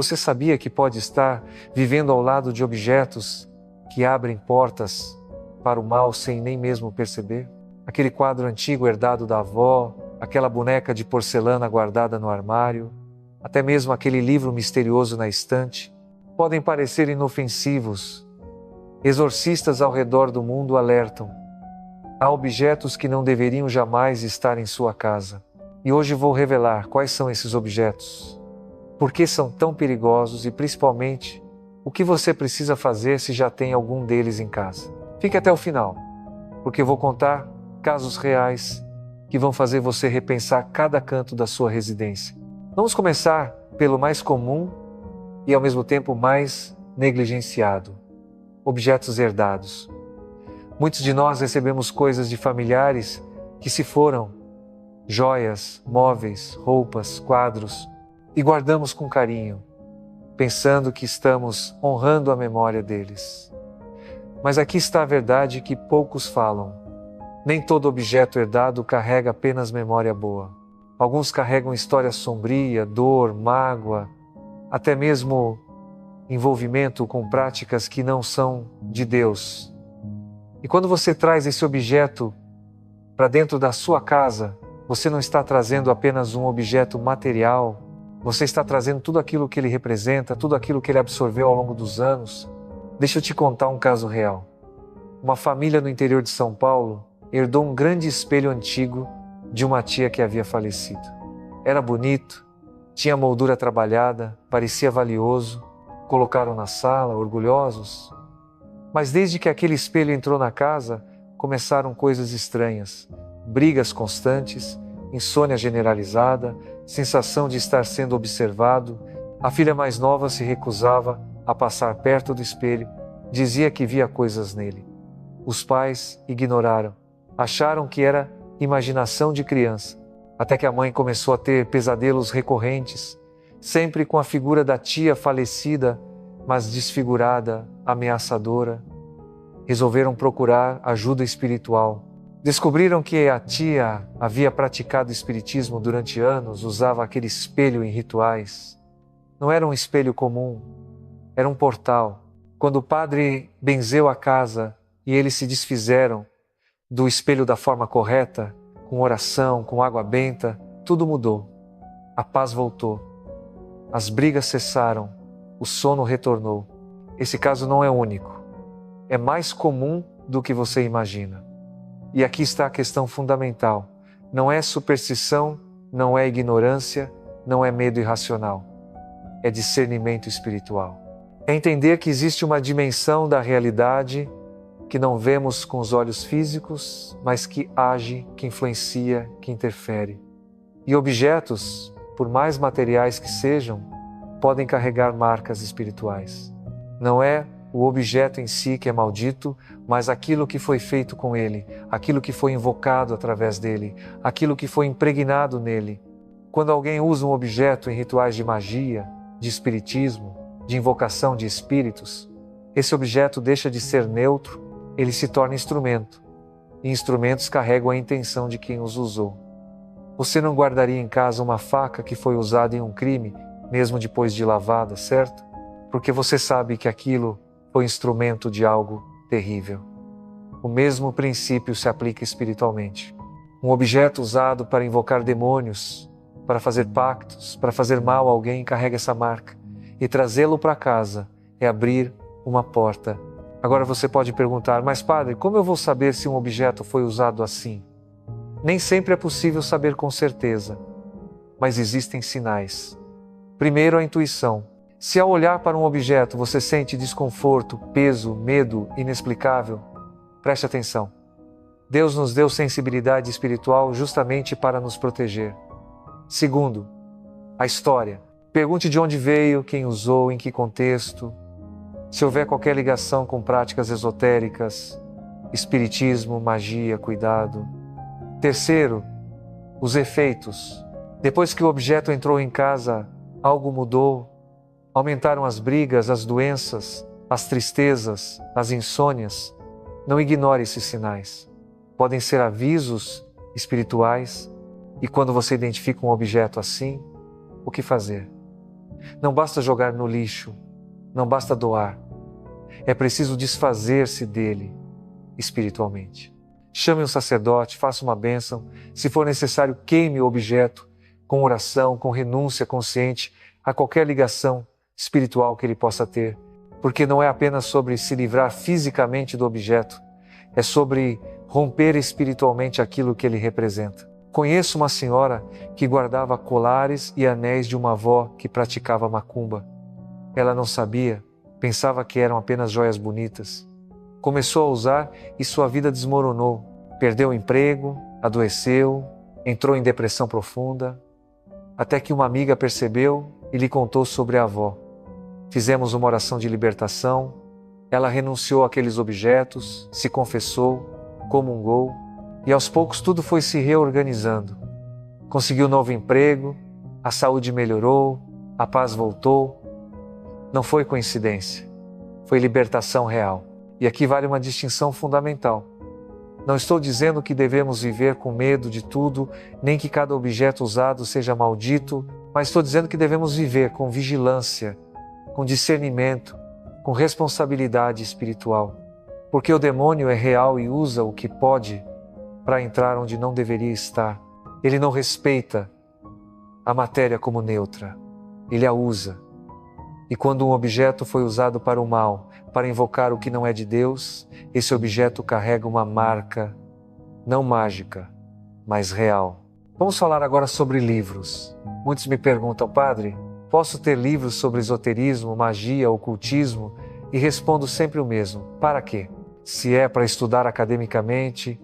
Você sabia que pode estar vivendo ao lado de objetos que abrem portas para o mal sem nem mesmo perceber? Aquele quadro antigo herdado da avó, aquela boneca de porcelana guardada no armário, até mesmo aquele livro misterioso na estante, podem parecer inofensivos. Exorcistas ao redor do mundo alertam. Há objetos que não deveriam jamais estar em sua casa. E hoje vou revelar quais são esses objetos, por que são tão perigosos e, principalmente, o que você precisa fazer se já tem algum deles em casa. Fique até o final, porque eu vou contar casos reais que vão fazer você repensar cada canto da sua residência. Vamos começar pelo mais comum e, ao mesmo tempo, mais negligenciado: objetos herdados. Muitos de nós recebemos coisas de familiares que se foram, joias, móveis, roupas, quadros, e guardamos com carinho, pensando que estamos honrando a memória deles. Mas aqui está a verdade que poucos falam. Nem todo objeto herdado carrega apenas memória boa. Alguns carregam história sombria, dor, mágoa, até mesmo envolvimento com práticas que não são de Deus. E quando você traz esse objeto para dentro da sua casa, você não está trazendo apenas um objeto material, você está trazendo tudo aquilo que ele representa, tudo aquilo que ele absorveu ao longo dos anos. Deixa eu te contar um caso real. Uma família no interior de São Paulo herdou um grande espelho antigo de uma tia que havia falecido. Era bonito, tinha moldura trabalhada, parecia valioso, colocaram na sala, orgulhosos. Mas desde que aquele espelho entrou na casa, começaram coisas estranhas, brigas constantes, insônia generalizada, sensação de estar sendo observado. A filha mais nova se recusava a passar perto do espelho, dizia que via coisas nele. Os pais ignoraram, acharam que era imaginação de criança, até que a mãe começou a ter pesadelos recorrentes, sempre com a figura da tia falecida, mas desfigurada, ameaçadora. Resolveram procurar ajuda espiritual. Descobriram que a tia havia praticado espiritismo durante anos, usava aquele espelho em rituais. Não era um espelho comum, era um portal. Quando o padre benzeu a casa e eles se desfizeram do espelho da forma correta, com oração, com água benta, tudo mudou. A paz voltou. As brigas cessaram, o sono retornou. Esse caso não é único. É mais comum do que você imagina. E aqui está a questão fundamental. Não é superstição, não é ignorância, não é medo irracional. É discernimento espiritual. É entender que existe uma dimensão da realidade que não vemos com os olhos físicos, mas que age, que influencia, que interfere. E objetos, por mais materiais que sejam, podem carregar marcas espirituais. Não é o objeto em si que é maldito, mas aquilo que foi feito com ele, aquilo que foi invocado através dele, aquilo que foi impregnado nele. Quando alguém usa um objeto em rituais de magia, de espiritismo, de invocação de espíritos, esse objeto deixa de ser neutro, ele se torna instrumento. E instrumentos carregam a intenção de quem os usou. Você não guardaria em casa uma faca que foi usada em um crime, mesmo depois de lavada, certo? Porque você sabe que aquilo foi instrumento de algo terrível. O mesmo princípio se aplica espiritualmente. Um objeto usado para invocar demônios, para fazer pactos, para fazer mal a alguém, carrega essa marca. E trazê-lo para casa é abrir uma porta. Agora você pode perguntar, mas padre, como eu vou saber se um objeto foi usado assim? Nem sempre é possível saber com certeza, mas existem sinais. Primeiro, a intuição. Se ao olhar para um objeto você sente desconforto, peso, medo inexplicável, preste atenção. Deus nos deu sensibilidade espiritual justamente para nos proteger. Segundo, a história. Pergunte de onde veio, quem usou, em que contexto. Se houver qualquer ligação com práticas esotéricas, espiritismo, magia, cuidado. Terceiro, os efeitos. Depois que o objeto entrou em casa, algo mudou. Aumentaram as brigas, as doenças, as tristezas, as insônias. Não ignore esses sinais. Podem ser avisos espirituais. E quando você identifica um objeto assim, o que fazer? Não basta jogar no lixo, não basta doar. É preciso desfazer-se dele espiritualmente. Chame um sacerdote, faça uma bênção. Se for necessário, queime o objeto com oração, com renúncia consciente a qualquer ligação espiritual que ele possa ter. Porque não é apenas sobre se livrar fisicamente do objeto, é sobre romper espiritualmente aquilo que ele representa. Conheço uma senhora que guardava colares e anéis de uma avó que praticava macumba. Ela não sabia, pensava que eram apenas joias bonitas. Começou a usar e sua vida desmoronou. Perdeu o emprego, adoeceu, entrou em depressão profunda, até que uma amiga percebeu e lhe contou sobre a avó. Fizemos uma oração de libertação, ela renunciou àqueles objetos, se confessou, comungou, e aos poucos tudo foi se reorganizando. Conseguiu novo emprego, a saúde melhorou, a paz voltou. Não foi coincidência, foi libertação real. E aqui vale uma distinção fundamental. Não estou dizendo que devemos viver com medo de tudo, nem que cada objeto usado seja maldito, mas estou dizendo que devemos viver com vigilância, com discernimento, com responsabilidade espiritual. Porque o demônio é real e usa o que pode para entrar onde não deveria estar. Ele não respeita a matéria como neutra, ele a usa. E quando um objeto foi usado para o mal, para invocar o que não é de Deus, esse objeto carrega uma marca, não mágica, mas real. Vamos falar agora sobre livros. Muitos me perguntam, padre, posso ter livros sobre esoterismo, magia, ocultismo? E respondo sempre o mesmo, para quê? Se é para estudar academicamente,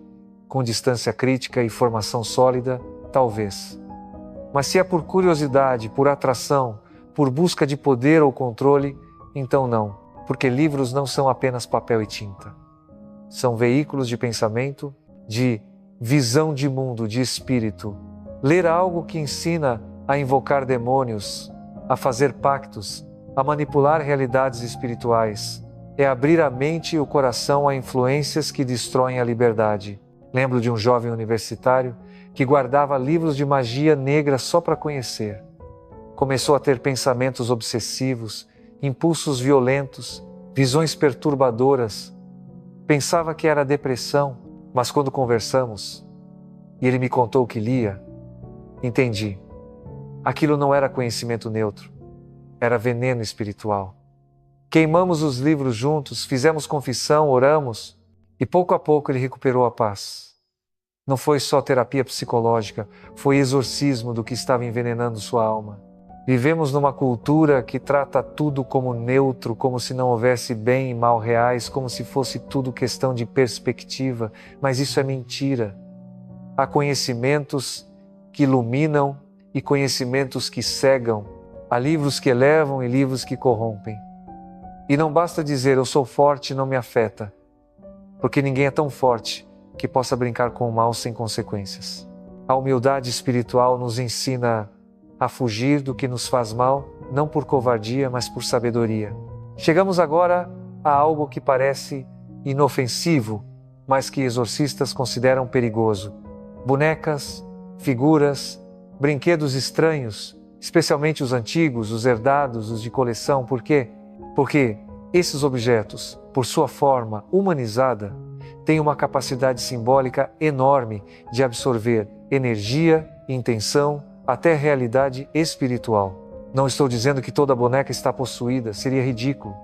com distância crítica e formação sólida, talvez. Mas se é por curiosidade, por atração, por busca de poder ou controle, então não, porque livros não são apenas papel e tinta. São veículos de pensamento, de visão de mundo, de espírito. Ler algo que ensina a invocar demônios, a fazer pactos, a manipular realidades espirituais, é abrir a mente e o coração a influências que destroem a liberdade. Lembro de um jovem universitário que guardava livros de magia negra só para conhecer. Começou a ter pensamentos obsessivos, impulsos violentos, visões perturbadoras. Pensava que era depressão, mas quando conversamos e ele me contou o que lia, entendi. Aquilo não era conhecimento neutro, era veneno espiritual. Queimamos os livros juntos, fizemos confissão, oramos e pouco a pouco ele recuperou a paz. Não foi só terapia psicológica, foi exorcismo do que estava envenenando sua alma. Vivemos numa cultura que trata tudo como neutro, como se não houvesse bem e mal reais, como se fosse tudo questão de perspectiva, mas isso é mentira. Há conhecimentos que iluminam e conhecimentos que cegam. Há livros que elevam e livros que corrompem. E não basta dizer, eu sou forte e não me afeta, porque ninguém é tão forte que possa brincar com o mal sem consequências. A humildade espiritual nos ensina a fugir do que nos faz mal, não por covardia, mas por sabedoria. Chegamos agora a algo que parece inofensivo, mas que exorcistas consideram perigoso. Bonecas, figuras, brinquedos estranhos, especialmente os antigos, os herdados, os de coleção. Por quê? Porque esses objetos, por sua forma humanizada, têm uma capacidade simbólica enorme de absorver energia, intenção, até realidade espiritual. Não estou dizendo que toda boneca está possuída, seria ridículo.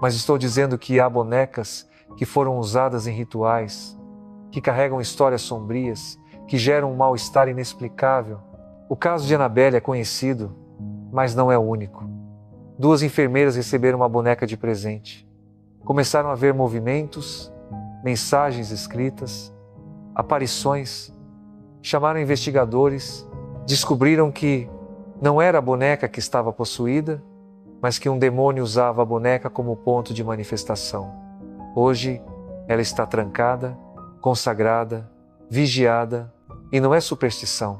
Mas estou dizendo que há bonecas que foram usadas em rituais, que carregam histórias sombrias, que geram um mal-estar inexplicável. O caso de Annabelle é conhecido, mas não é o único. 2 enfermeiras receberam uma boneca de presente. Começaram a ver movimentos, mensagens escritas, aparições. Chamaram investigadores, descobriram que não era a boneca que estava possuída, mas que um demônio usava a boneca como ponto de manifestação. Hoje, ela está trancada, consagrada, vigiada, e não é superstição,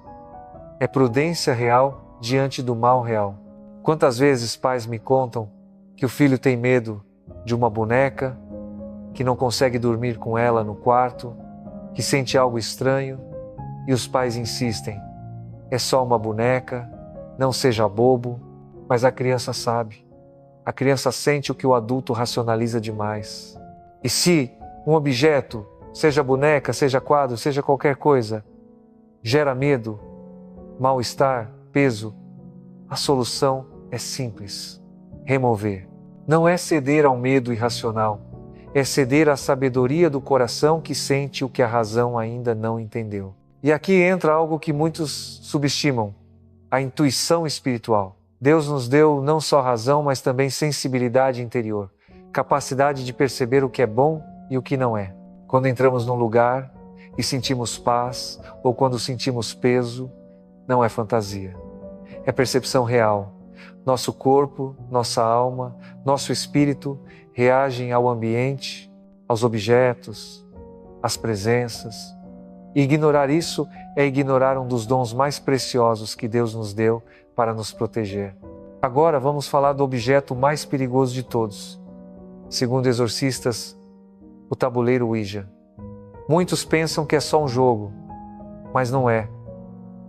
é prudência real diante do mal real. Quantas vezes pais me contam que o filho tem medo de uma boneca, que não consegue dormir com ela no quarto, que sente algo estranho, e os pais insistem, é só uma boneca, não seja bobo. Mas a criança sabe. A criança sente o que o adulto racionaliza demais. E se um objeto, seja boneca, seja quadro, seja qualquer coisa, gera medo, mal-estar, peso, a solução é simples: remover. Não é ceder ao medo irracional, é ceder à sabedoria do coração que sente o que a razão ainda não entendeu. E aqui entra algo que muitos subestimam: a intuição espiritual. Deus nos deu não só razão, mas também sensibilidade interior, capacidade de perceber o que é bom e o que não é. Quando entramos num lugar e sentimos paz, ou quando sentimos peso, não é fantasia. É percepção real. Nosso corpo, nossa alma, nosso espírito reagem ao ambiente, aos objetos, às presenças. E ignorar isso é ignorar um dos dons mais preciosos que Deus nos deu para nos proteger. Agora vamos falar do objeto mais perigoso de todos. Segundo exorcistas, o tabuleiro Ouija. Muitos pensam que é só um jogo, mas não é.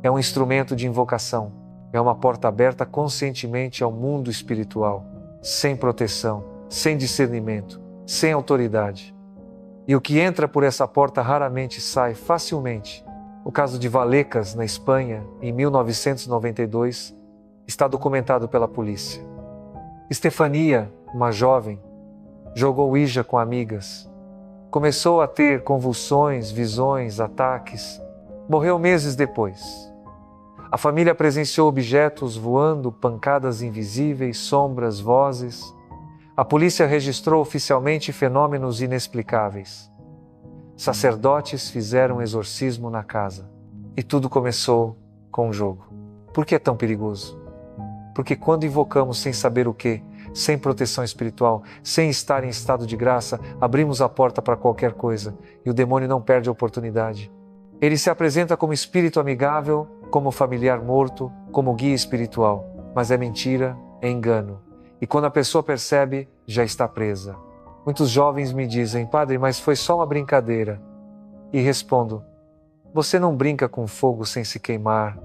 É um instrumento de invocação. É uma porta aberta conscientemente ao mundo espiritual, sem proteção, sem discernimento, sem autoridade. E o que entra por essa porta raramente sai facilmente. O caso de Vallecas, na Espanha, em 1992, está documentado pela polícia. Estefania, uma jovem, jogou Ouija com amigas. Começou a ter convulsões, visões, ataques. Morreu meses depois. A família presenciou objetos voando, pancadas invisíveis, sombras, vozes. A polícia registrou oficialmente fenômenos inexplicáveis. Sacerdotes fizeram um exorcismo na casa. E tudo começou com um jogo. Por que é tão perigoso? Porque quando invocamos sem saber o que, sem proteção espiritual, sem estar em estado de graça, abrimos a porta para qualquer coisa e o demônio não perde a oportunidade. Ele se apresenta como espírito amigável, como familiar morto, como guia espiritual. Mas é mentira, é engano. E quando a pessoa percebe, já está presa. Muitos jovens me dizem: padre, mas foi só uma brincadeira. E respondo: você não brinca com fogo sem se queimar,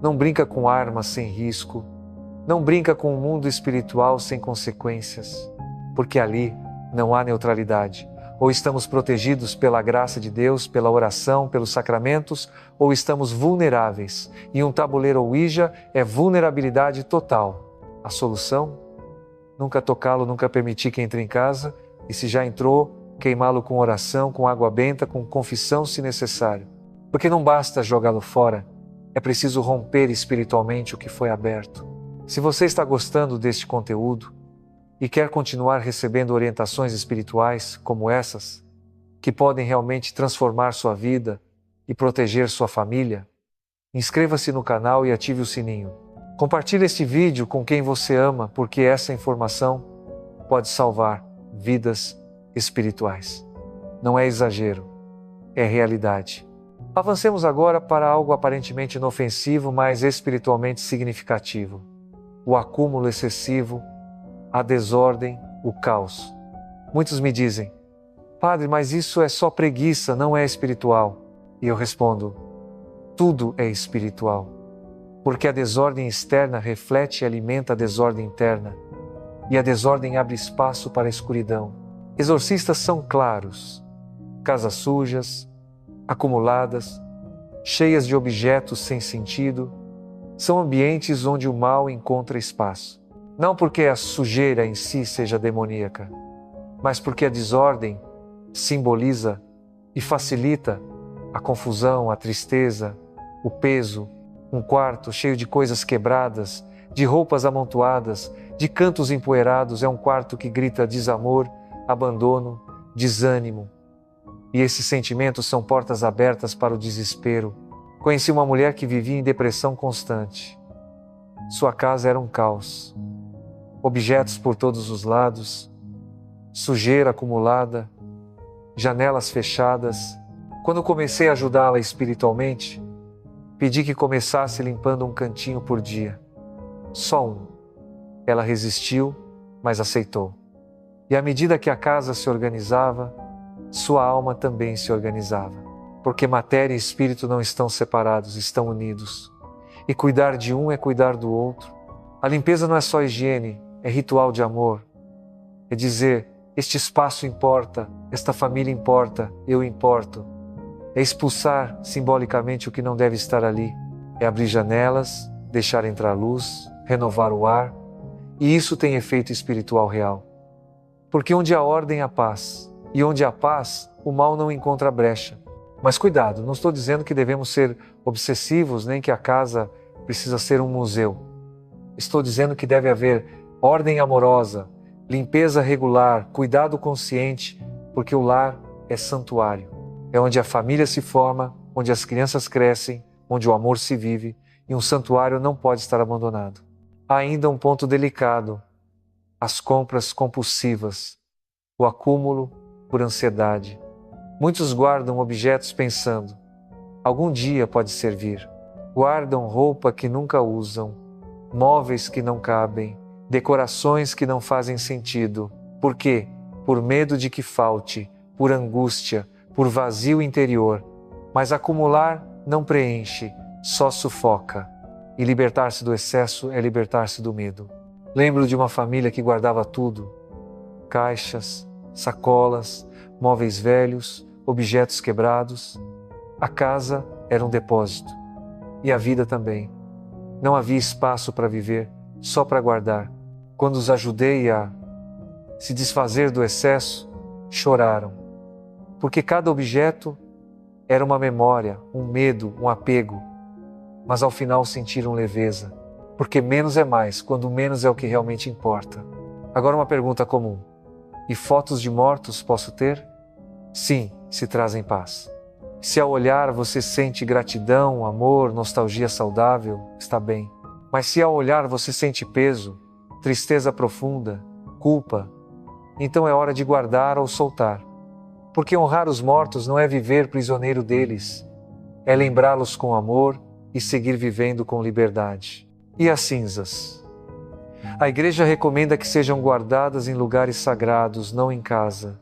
não brinca com armas sem risco, não brinca com o mundo espiritual sem consequências, porque ali não há neutralidade. Ou estamos protegidos pela graça de Deus, pela oração, pelos sacramentos, ou estamos vulneráveis. E um tabuleiro Ouija é vulnerabilidade total. A solução? Nunca tocá-lo, nunca permitir que entre em casa, e se já entrou, queimá-lo com oração, com água benta, com confissão se necessário. Porque não basta jogá-lo fora, é preciso romper espiritualmente o que foi aberto. Se você está gostando deste conteúdo e quer continuar recebendo orientações espirituais como essas, que podem realmente transformar sua vida e proteger sua família, inscreva-se no canal e ative o sininho. Compartilhe este vídeo com quem você ama, porque essa informação pode salvar vidas espirituais. Não é exagero, é realidade. Avancemos agora para algo aparentemente inofensivo, mas espiritualmente significativo: o acúmulo excessivo, a desordem, o caos. Muitos me dizem: padre, mas isso é só preguiça, não é espiritual. E eu respondo: tudo é espiritual. Porque a desordem externa reflete e alimenta a desordem interna. E a desordem abre espaço para a escuridão. Exorcistas são claros. Casas sujas, acumuladas, cheias de objetos sem sentido, são ambientes onde o mal encontra espaço. Não porque a sujeira em si seja demoníaca, mas porque a desordem simboliza e facilita a confusão, a tristeza, o peso. Um quarto cheio de coisas quebradas, de roupas amontoadas, de cantos empoeirados é um quarto que grita desamor, abandono, desânimo. E esses sentimentos são portas abertas para o desespero. Conheci uma mulher que vivia em depressão constante. Sua casa era um caos. Objetos por todos os lados, sujeira acumulada, janelas fechadas. Quando comecei a ajudá-la espiritualmente, pedi que começasse limpando um cantinho por dia. Só um. Ela resistiu, mas aceitou. E à medida que a casa se organizava, sua alma também se organizava. Porque matéria e espírito não estão separados, estão unidos. E cuidar de um é cuidar do outro. A limpeza não é só higiene, é ritual de amor. É dizer, este espaço importa, esta família importa, eu importo. É expulsar simbolicamente o que não deve estar ali. É abrir janelas, deixar entrar luz, renovar o ar. E isso tem efeito espiritual real. Porque onde há ordem, há paz. E onde há paz, o mal não encontra brecha. Mas cuidado, não estou dizendo que devemos ser obsessivos, nem que a casa precisa ser um museu. Estou dizendo que deve haver ordem amorosa, limpeza regular, cuidado consciente, porque o lar é santuário. É onde a família se forma, onde as crianças crescem, onde o amor se vive, e um santuário não pode estar abandonado. Há ainda um ponto delicado: as compras compulsivas, o acúmulo por ansiedade. Muitos guardam objetos pensando, algum dia pode servir. Guardam roupa que nunca usam, móveis que não cabem, decorações que não fazem sentido. Por quê? Por medo de que falte, por angústia, por vazio interior. Mas acumular não preenche, só sufoca. E libertar-se do excesso é libertar-se do medo. Lembro de uma família que guardava tudo: caixas, sacolas, móveis velhos, objetos quebrados. A casa era um depósito. E a vida também. Não havia espaço para viver, só para guardar. Quando os ajudei a se desfazer do excesso, choraram. Porque cada objeto era uma memória, um medo, um apego. Mas ao final sentiram leveza. Porque menos é mais, quando menos é o que realmente importa. Agora uma pergunta comum: e fotos de mortos posso ter? Sim, se trazem paz. Se ao olhar você sente gratidão, amor, nostalgia saudável, está bem. Mas se ao olhar você sente peso, tristeza profunda, culpa, então é hora de guardar ou soltar. Porque honrar os mortos não é viver prisioneiro deles, é lembrá-los com amor e seguir vivendo com liberdade. E as cinzas? A Igreja recomenda que sejam guardadas em lugares sagrados, não em casa.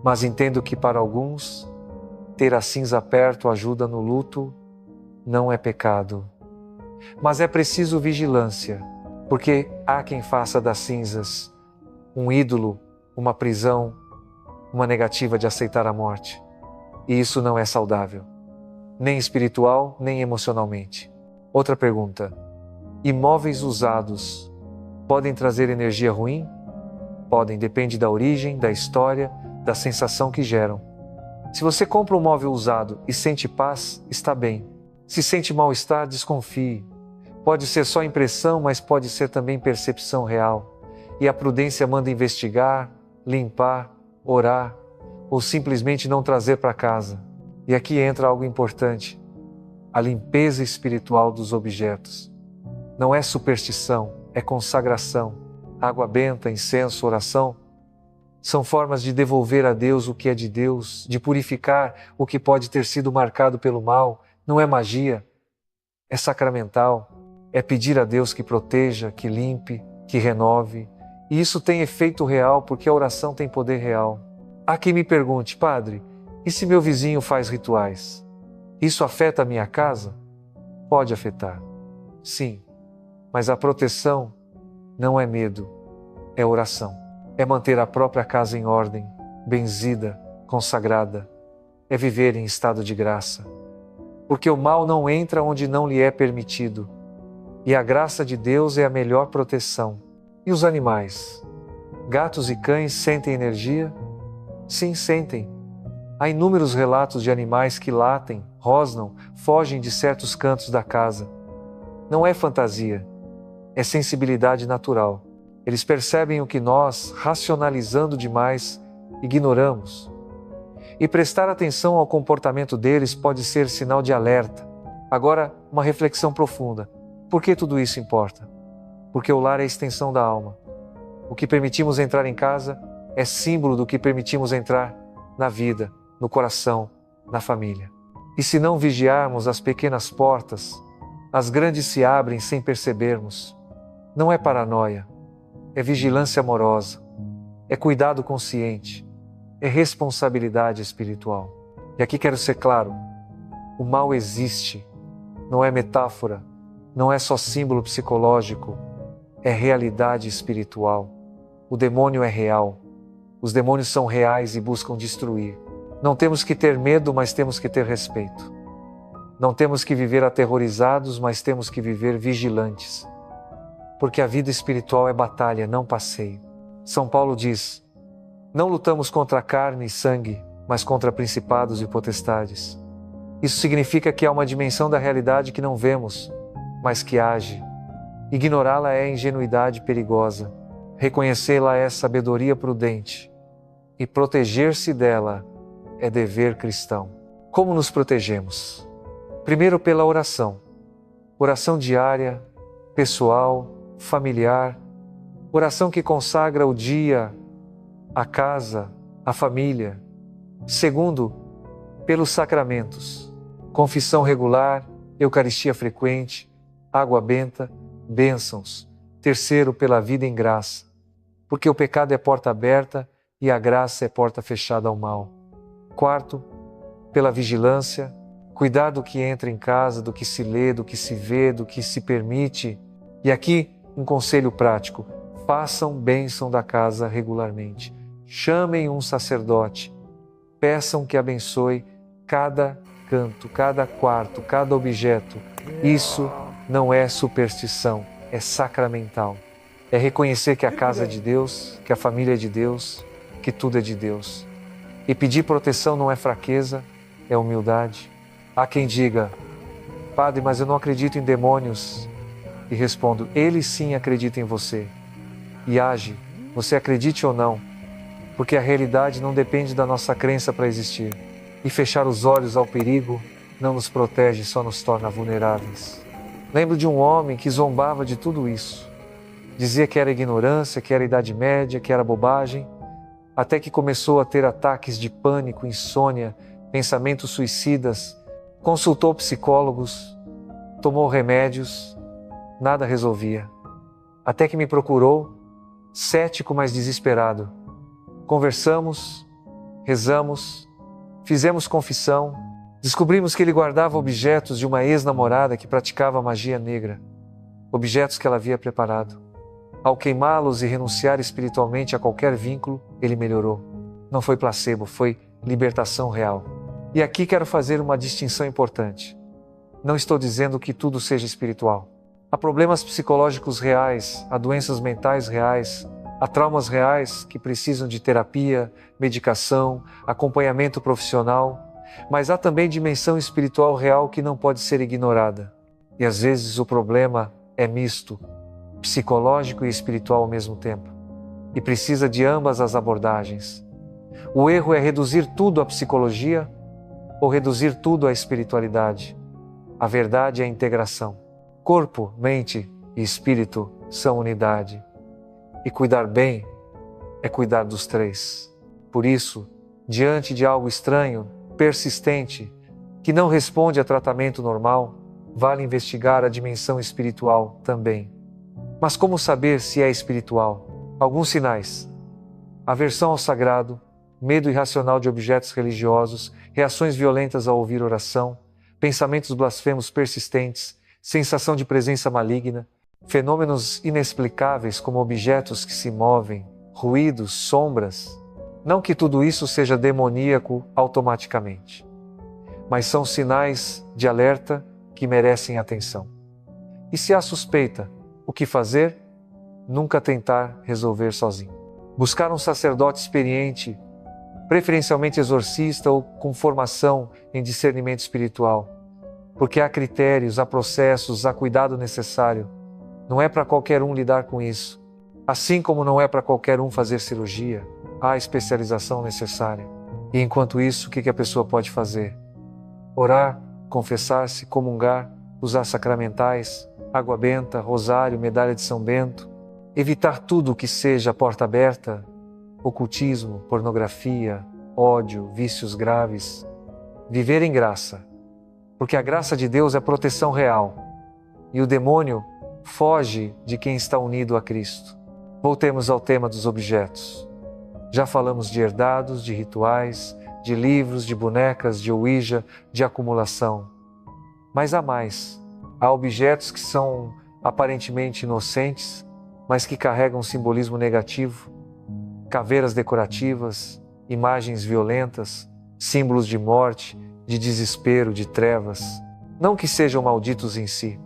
Mas entendo que para alguns, ter a cinza perto ajuda no luto não é pecado. Mas é preciso vigilância, porque há quem faça das cinzas um ídolo, uma prisão, uma negativa de aceitar a morte. E isso não é saudável, nem espiritual, nem emocionalmente. Outra pergunta: imóveis usados podem trazer energia ruim? Podem, depende da origem, da história, da sensação que geram. Se você compra um móvel usado e sente paz, está bem. Se sente mal-estar, desconfie. Pode ser só impressão, mas pode ser também percepção real. E a prudência manda investigar, limpar, orar, ou simplesmente não trazer para casa. E aqui entra algo importante: a limpeza espiritual dos objetos. Não é superstição, é consagração. Água benta, incenso, oração são formas de devolver a Deus o que é de Deus, de purificar o que pode ter sido marcado pelo mal. Não é magia, é sacramental, é pedir a Deus que proteja, que limpe, que renove. E isso tem efeito real porque a oração tem poder real. Há quem me pergunte: padre, e se meu vizinho faz rituais? Isso afeta a minha casa? Pode afetar, sim, mas a proteção não é medo, é oração. É manter a própria casa em ordem, benzida, consagrada. É viver em estado de graça. Porque o mal não entra onde não lhe é permitido. E a graça de Deus é a melhor proteção. E os animais? Gatos e cães sentem energia? Sim, sentem. Há inúmeros relatos de animais que latem, rosnam, fogem de certos cantos da casa. Não é fantasia, é sensibilidade natural. Eles percebem o que nós, racionalizando demais, ignoramos. E prestar atenção ao comportamento deles pode ser sinal de alerta. Agora, uma reflexão profunda. Por que tudo isso importa? Porque o lar é a extensão da alma. O que permitimos entrar em casa é símbolo do que permitimos entrar na vida, no coração, na família. E se não vigiarmos as pequenas portas, as grandes se abrem sem percebermos. Não é paranoia. É vigilância amorosa, é cuidado consciente, é responsabilidade espiritual. E aqui quero ser claro: o mal existe, não é metáfora, não é só símbolo psicológico, é realidade espiritual. O demônio é real. Os demônios são reais e buscam destruir. Não temos que ter medo, mas temos que ter respeito. Não temos que viver aterrorizados, mas temos que viver vigilantes. Porque a vida espiritual é batalha, não passeio. São Paulo diz: não lutamos contra carne e sangue, mas contra principados e potestades. Isso significa que há uma dimensão da realidade que não vemos, mas que age. Ignorá-la é ingenuidade perigosa. Reconhecê-la é sabedoria prudente. E proteger-se dela é dever cristão. Como nos protegemos? Primeiro pela oração. Oração diária, pessoal, familiar. Oração que consagra o dia, a casa, a família. Segundo, pelos sacramentos. Confissão regular, Eucaristia frequente, água benta, bênçãos. Terceiro, pela vida em graça. Porque o pecado é porta aberta e a graça é porta fechada ao mal. Quarto, pela vigilância, cuidar do que entra em casa, do que se lê, do que se vê, do que se permite. E aqui, um conselho prático: façam bênção da casa regularmente. Chamem um sacerdote. Peçam que abençoe cada canto, cada quarto, cada objeto. Isso não é superstição, é sacramental. É reconhecer que a casa é de Deus, que a família é de Deus, que tudo é de Deus. E pedir proteção não é fraqueza, é humildade. Há quem diga: padre, mas eu não acredito em demônios. E respondo: ele sim acredita em você. E age, você acredite ou não, porque a realidade não depende da nossa crença para existir. E fechar os olhos ao perigo não nos protege, só nos torna vulneráveis. Lembro de um homem que zombava de tudo isso. Dizia que era ignorância, que era Idade Média, que era bobagem, até que começou a ter ataques de pânico, insônia, pensamentos suicidas, consultou psicólogos, tomou remédios, nada resolvia. Até que me procurou, cético, mas desesperado. Conversamos, rezamos, fizemos confissão, descobrimos que ele guardava objetos de uma ex-namorada que praticava magia negra, objetos que ela havia preparado. Ao queimá-los e renunciar espiritualmente a qualquer vínculo, ele melhorou. Não foi placebo, foi libertação real. E aqui quero fazer uma distinção importante. Não estou dizendo que tudo seja espiritual. Há problemas psicológicos reais, há doenças mentais reais, há traumas reais que precisam de terapia, medicação, acompanhamento profissional, mas há também dimensão espiritual real que não pode ser ignorada. E às vezes o problema é misto, psicológico e espiritual ao mesmo tempo, e precisa de ambas as abordagens. O erro é reduzir tudo à psicologia ou reduzir tudo à espiritualidade. A verdade é a integração. Corpo, mente e espírito são unidade. E cuidar bem é cuidar dos três. Por isso, diante de algo estranho, persistente, que não responde a tratamento normal, vale investigar a dimensão espiritual também. Mas como saber se é espiritual? Alguns sinais: aversão ao sagrado, medo irracional de objetos religiosos, reações violentas ao ouvir oração, pensamentos blasfemos persistentes, sensação de presença maligna, fenômenos inexplicáveis como objetos que se movem, ruídos, sombras. Não que tudo isso seja demoníaco automaticamente, mas são sinais de alerta que merecem atenção. E se há suspeita, o que fazer? Nunca tentar resolver sozinho. Buscar um sacerdote experiente, preferencialmente exorcista ou com formação em discernimento espiritual, porque há critérios, há processos, há cuidado necessário. Não é para qualquer um lidar com isso. Assim como não é para qualquer um fazer cirurgia, há especialização necessária. E enquanto isso, o que a pessoa pode fazer? Orar, confessar-se, comungar, usar sacramentais, água benta, rosário, medalha de São Bento, evitar tudo que seja porta aberta, ocultismo, pornografia, ódio, vícios graves, viver em graça, porque a graça de Deus é proteção real e o demônio foge de quem está unido a Cristo. Voltemos ao tema dos objetos. Já falamos de herdados, de rituais, de livros, de bonecas, de ouija, de acumulação. Mas há mais. Há objetos que são aparentemente inocentes, mas que carregam um simbolismo negativo, caveiras decorativas, imagens violentas, símbolos de morte, de desespero, de trevas. Não que sejam malditos em si,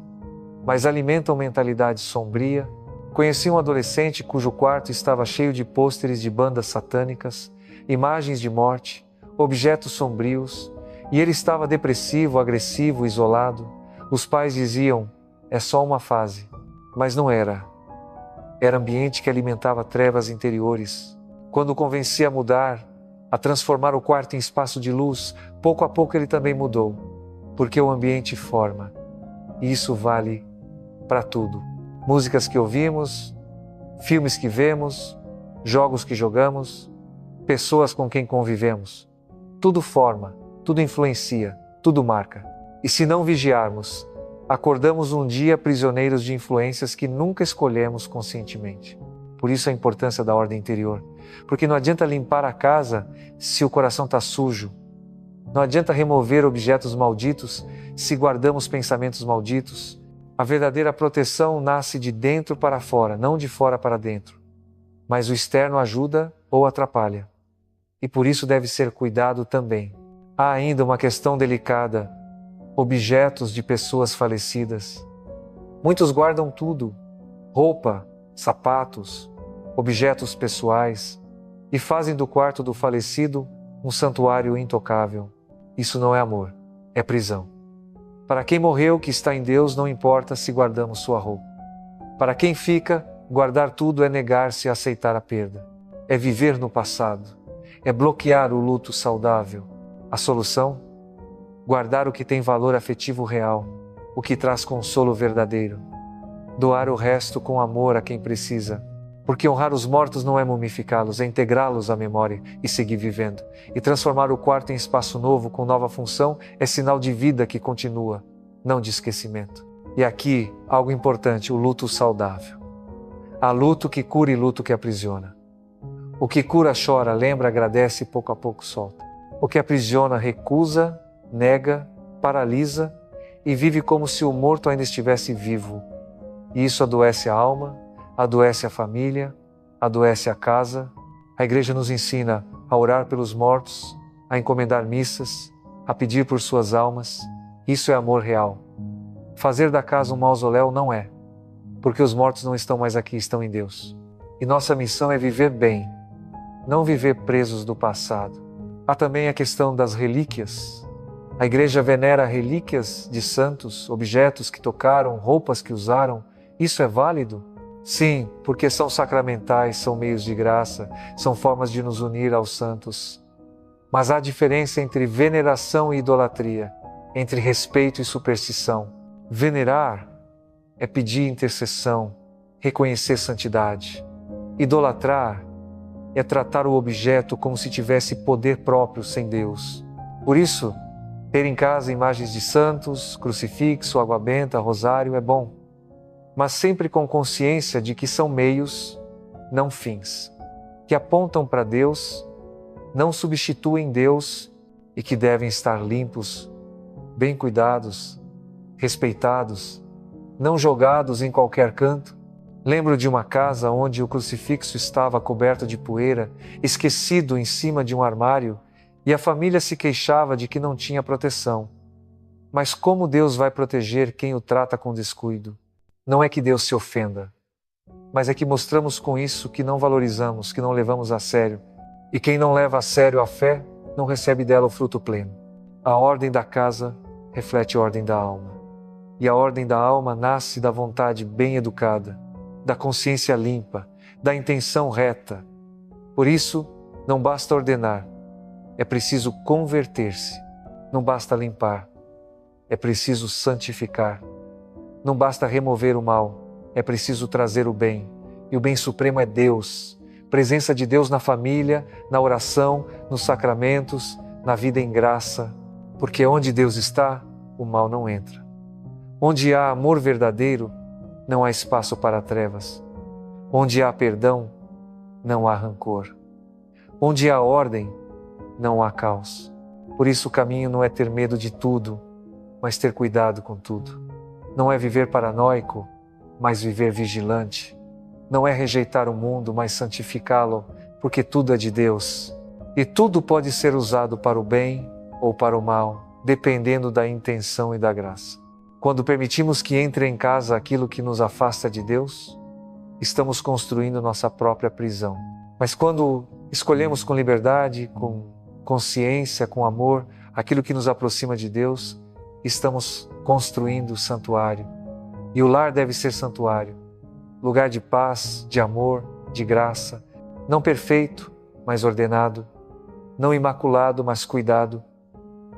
mas alimentam mentalidade sombria. Conheci um adolescente cujo quarto estava cheio de pôsteres de bandas satânicas, imagens de morte, objetos sombrios, e ele estava depressivo, agressivo, isolado. Os pais diziam, é só uma fase, mas não era. Era ambiente que alimentava trevas interiores. Quando o convenci a mudar, a transformar o quarto em espaço de luz, pouco a pouco ele também mudou, porque o ambiente forma, e isso vale para tudo. Músicas que ouvimos, filmes que vemos, jogos que jogamos, pessoas com quem convivemos. Tudo forma, tudo influencia, tudo marca. E se não vigiarmos, acordamos um dia prisioneiros de influências que nunca escolhemos conscientemente. Por isso a importância da ordem interior. Porque não adianta limpar a casa se o coração está sujo. Não adianta remover objetos malditos se guardamos pensamentos malditos. A verdadeira proteção nasce de dentro para fora, não de fora para dentro. Mas o externo ajuda ou atrapalha. E por isso deve ser cuidado também. Há ainda uma questão delicada: objetos de pessoas falecidas. Muitos guardam tudo: roupa, sapatos, objetos pessoais, e fazem do quarto do falecido um santuário intocável. Isso não é amor, é prisão. Para quem morreu que está em Deus, não importa se guardamos sua roupa. Para quem fica, guardar tudo é negar-se a aceitar a perda. É viver no passado. É bloquear o luto saudável. A solução? Guardar o que tem valor afetivo real, o que traz consolo verdadeiro. Doar o resto com amor a quem precisa. Porque honrar os mortos não é mumificá-los, é integrá-los à memória e seguir vivendo. E transformar o quarto em espaço novo com nova função é sinal de vida que continua, não de esquecimento. E aqui, algo importante, o luto saudável. Há luto que cura e luto que aprisiona. O que cura chora, lembra, agradece e pouco a pouco solta. O que aprisiona recusa, nega, paralisa e vive como se o morto ainda estivesse vivo. E isso adoece a alma, adoece a família, adoece a casa. A igreja nos ensina a orar pelos mortos, a encomendar missas, a pedir por suas almas. Isso é amor real. Fazer da casa um mausoléu não é, porque os mortos não estão mais aqui, estão em Deus. E nossa missão é viver bem, não viver presos do passado. Há também a questão das relíquias. A igreja venera relíquias de santos, objetos que tocaram, roupas que usaram. Isso é válido? Sim, porque são sacramentais, são meios de graça, são formas de nos unir aos santos. Mas há diferença entre veneração e idolatria, entre respeito e superstição. Venerar é pedir intercessão, reconhecer santidade. Idolatrar é tratar o objeto como se tivesse poder próprio sem Deus. Por isso, ter em casa imagens de santos, crucifixo, água benta, rosário é bom, mas sempre com consciência de que são meios, não fins, que apontam para Deus, não substituem Deus e que devem estar limpos, bem cuidados, respeitados, não jogados em qualquer canto. Lembro de uma casa onde o crucifixo estava coberto de poeira, esquecido em cima de um armário, e a família se queixava de que não tinha proteção. Mas como Deus vai proteger quem o trata com descuido? Não é que Deus se ofenda, mas é que mostramos com isso que não valorizamos, que não levamos a sério. E quem não leva a sério a fé, não recebe dela o fruto pleno. A ordem da casa reflete a ordem da alma. E a ordem da alma nasce da vontade bem educada, da consciência limpa, da intenção reta. Por isso, não basta ordenar, é preciso converter-se. Não basta limpar, é preciso santificar. Não basta remover o mal, é preciso trazer o bem. E o bem supremo é Deus, presença de Deus na família, na oração, nos sacramentos, na vida em graça. Porque onde Deus está, o mal não entra. Onde há amor verdadeiro, não há espaço para trevas. Onde há perdão, não há rancor. Onde há ordem, não há caos. Por isso o caminho não é ter medo de tudo, mas ter cuidado com tudo. Não é viver paranoico, mas viver vigilante. não é rejeitar o mundo, mas santificá-lo, porque tudo é de Deus. E tudo pode ser usado para o bem ou para o mal, dependendo da intenção e da graça. Quando permitimos que entre em casa aquilo que nos afasta de Deus, estamos construindo nossa própria prisão. Mas quando escolhemos com liberdade, com consciência, com amor, aquilo que nos aproxima de Deus, estamos construindo o santuário. E o lar deve ser santuário, lugar de paz, de amor, de graça, não perfeito, mas ordenado, não imaculado, mas cuidado,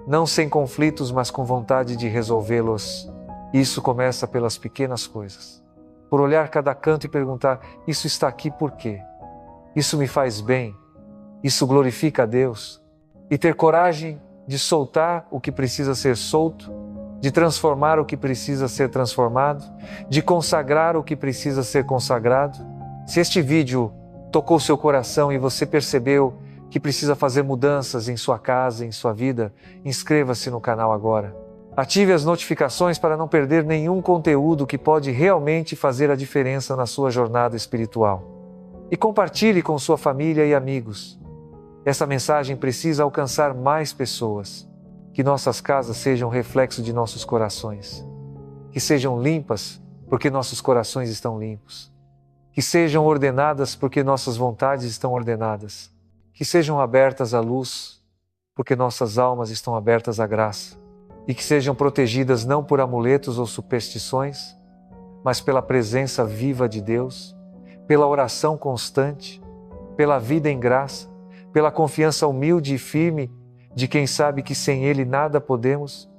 não sem conflitos, mas com vontade de resolvê-los. Isso começa pelas pequenas coisas. Por olhar cada canto e perguntar, isso está aqui por quê? Isso me faz bem? Isso glorifica a Deus? E ter coragem de soltar o que precisa ser solto, de transformar o que precisa ser transformado, de consagrar o que precisa ser consagrado. Se este vídeo tocou seu coração e você percebeu que precisa fazer mudanças em sua casa, em sua vida, inscreva-se no canal agora. Ative as notificações para não perder nenhum conteúdo que pode realmente fazer a diferença na sua jornada espiritual. E compartilhe com sua família e amigos. Essa mensagem precisa alcançar mais pessoas. Que nossas casas sejam reflexo de nossos corações. Que sejam limpas, porque nossos corações estão limpos. Que sejam ordenadas, porque nossas vontades estão ordenadas. Que sejam abertas à luz, porque nossas almas estão abertas à graça. E que sejam protegidas não por amuletos ou superstições, mas pela presença viva de Deus, pela oração constante, pela vida em graça, pela confiança humilde e firme de quem sabe que sem Ele nada podemos,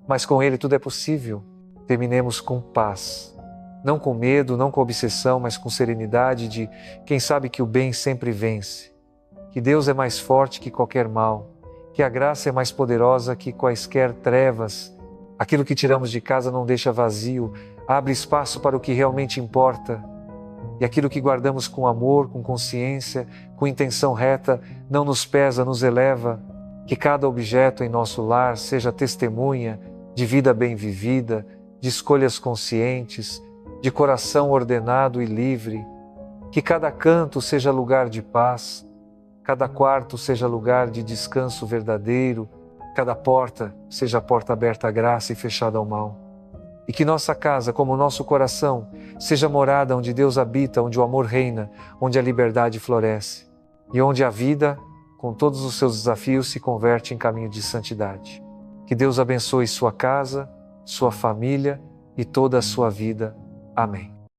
mas com Ele tudo é possível. Terminemos com paz, não com medo, não com obsessão, mas com serenidade de quem sabe que o bem sempre vence, que Deus é mais forte que qualquer mal, que a graça é mais poderosa que quaisquer trevas. Aquilo que tiramos de casa não deixa vazio, abre espaço para o que realmente importa. E aquilo que guardamos com amor, com consciência, com intenção reta, não nos pesa, nos eleva. Que cada objeto em nosso lar seja testemunha de vida bem vivida, de escolhas conscientes, de coração ordenado e livre. Que cada canto seja lugar de paz, cada quarto seja lugar de descanso verdadeiro, cada porta seja porta aberta à graça e fechada ao mal. E que nossa casa, como nosso coração, seja morada onde Deus habita, onde o amor reina, onde a liberdade floresce e onde a vida, com todos os seus desafios, se converte em caminho de santidade. Que Deus abençoe sua casa, sua família e toda a sua vida. Amém.